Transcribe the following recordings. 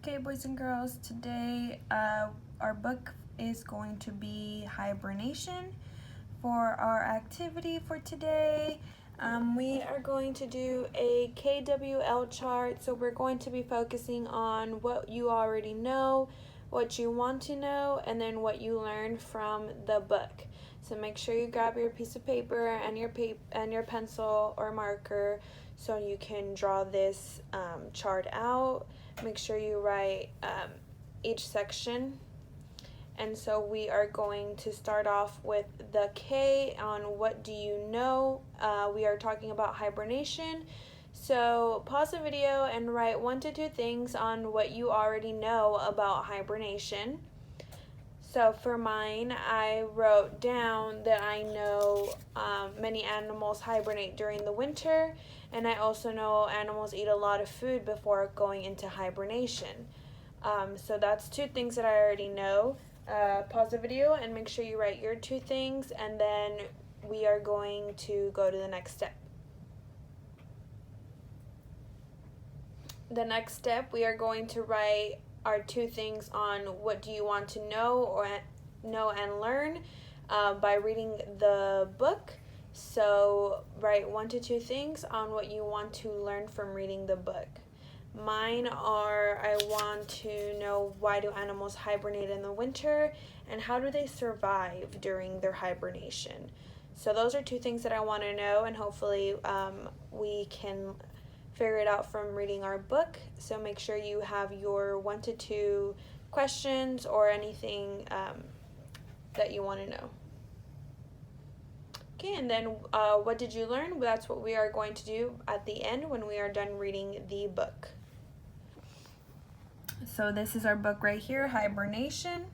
Okay, boys and girls, today our book is going to be Hibernation. For our activity for today, we are going to do a KWL chart. So we're going to be focusing on what you already know, what you want to know, and then what you learned from the book. So make sure you grab your piece of paper and your pencil or marker so you can draw this chart out. Make sure you write each section. And so we are going to start off with the K on what do you know. We are talking about hibernation. So pause the video and write 1 to 2 things on what you already know about hibernation. So for mine, I wrote down that I know many animals hibernate during the winter, and I also know animals eat a lot of food before going into hibernation. So that's 2 things that I already know. Pause the video and make sure you write your 2 things, and then we are going to go to the next step. The next step, we are going to write our 2 things on what do you want to know and learn by reading the book. So write 1 to 2 things on what you want to learn from reading the book. Mine are, I want to know why do animals hibernate in the winter and how do they survive during their hibernation. So those are 2 things that I want to know, and hopefully we can figure it out from reading our book. So make sure you have your 1 to 2 questions or anything that you want to know. Okay, and then what did you learn? That's what we are going to do at the end when we are done reading the book. So this is our book right here, Hibernation.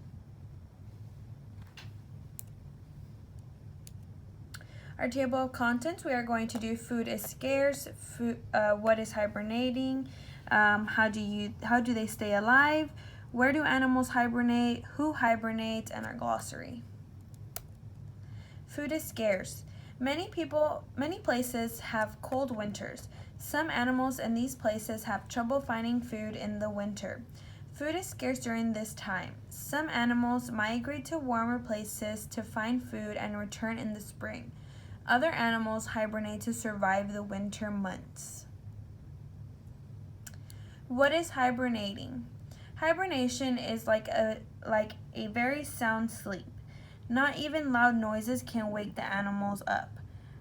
Our table of contents, we are going to do food is scarce, what is hibernating, how do they stay alive, where do animals hibernate, who hibernates, and our glossary. Food is scarce. Many places have cold winters. Some animals in these places have trouble finding food in the winter. Food is scarce during this time. Some animals migrate to warmer places to find food and return in the spring. Other animals hibernate to survive the winter months. What is hibernating? Hibernation is like a very sound sleep. Not even loud noises can wake the animals up.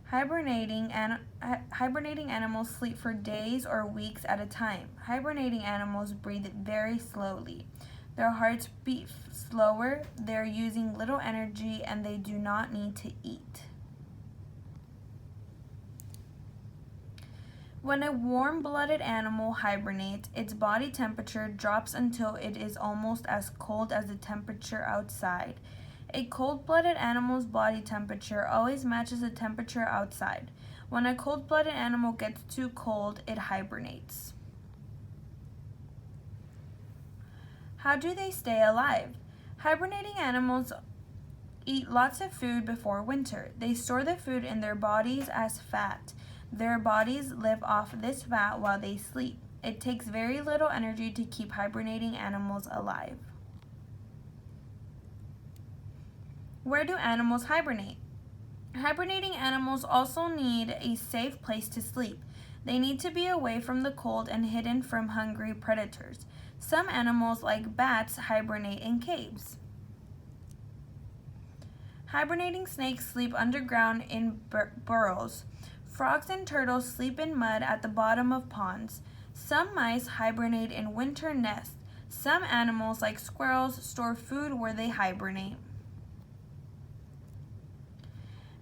Hibernating animals sleep for days or weeks at a time. Hibernating animals breathe very slowly. Their hearts beat slower, they're using little energy, and they do not need to eat. When a warm-blooded animal hibernates, its body temperature drops until it is almost as cold as the temperature outside. A cold-blooded animal's body temperature always matches the temperature outside. When a cold-blooded animal gets too cold, it hibernates. How do they stay alive? Hibernating animals eat lots of food before winter. They store the food in their bodies as fat. Their bodies live off this fat while they sleep. It takes very little energy to keep hibernating animals alive. Where do animals hibernate? Hibernating animals also need a safe place to sleep. They need to be away from the cold and hidden from hungry predators. Some animals, like bats, hibernate in caves. Hibernating snakes sleep underground in burrows. Frogs and turtles sleep in mud at the bottom of ponds. Some mice hibernate in winter nests. Some animals, like squirrels, store food where they hibernate.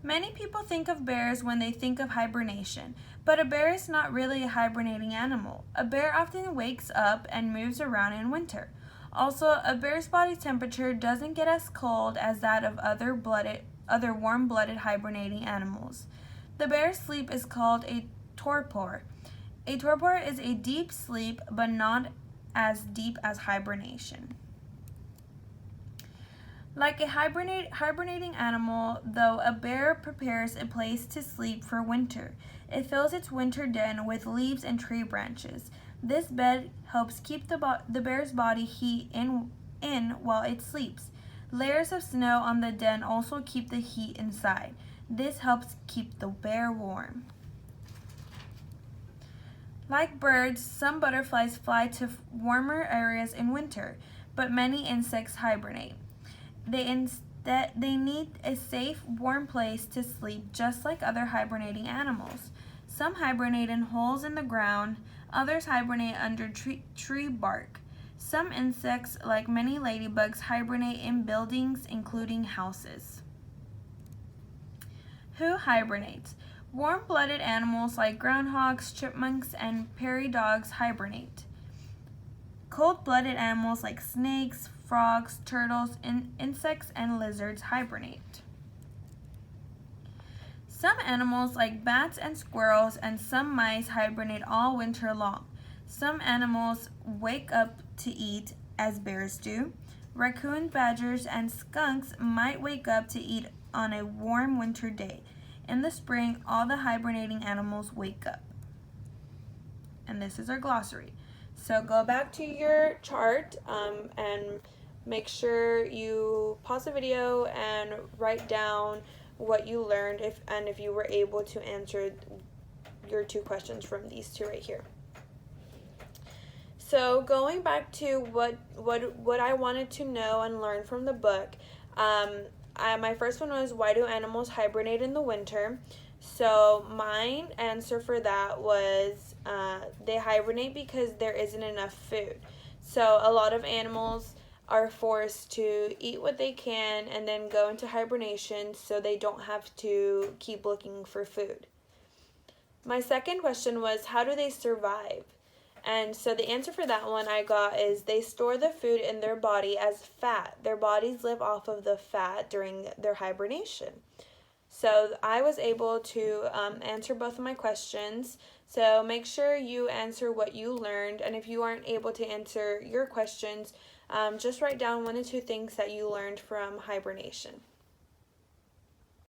Many people think of bears when they think of hibernation, but a bear is not really a hibernating animal. A bear often wakes up and moves around in winter. Also, a bear's body temperature doesn't get as cold as that of other warm-blooded hibernating animals. The bear's sleep is called a torpor. A torpor is a deep sleep, but not as deep as hibernation. Like a hibernating animal, though, a bear prepares a place to sleep for winter. It fills its winter den with leaves and tree branches. This bed helps keep the bear's body heat in while it sleeps. Layers of snow on the den also keep the heat inside. This helps keep the bear warm. Like birds, some butterflies fly to warmer areas in winter, but many insects hibernate. They need a safe, warm place to sleep, just like other hibernating animals. Some hibernate in holes in the ground, others hibernate under tree bark. Some insects, like many ladybugs, hibernate in buildings, including houses. Who hibernates? Warm-blooded animals like groundhogs, chipmunks, and prairie dogs hibernate. Cold-blooded animals like snakes, frogs, turtles, insects, and lizards hibernate. Some animals like bats and squirrels and some mice hibernate all winter long. Some animals wake up to eat, as bears do. Raccoons, badgers, and skunks might wake up to eat on a warm winter day. In the spring, all the hibernating animals wake up. And this is our glossary. So go back to your chart and make sure you pause the video and write down what you learned if you were able to answer your 2 questions from these 2 right here. So going back to what I wanted to know and learn from the book, my first one was, why do animals hibernate in the winter? So my answer for that was they hibernate because there isn't enough food. So a lot of animals are forced to eat what they can and then go into hibernation so they don't have to keep looking for food. My second question was, how do they survive? And so the answer for that one I got is they store the food in their body as fat. Their bodies live off of the fat during their hibernation. So I was able to answer both of my questions. So make sure you answer what you learned. And if you aren't able to answer your questions, just write down 1 or 2 things that you learned from hibernation.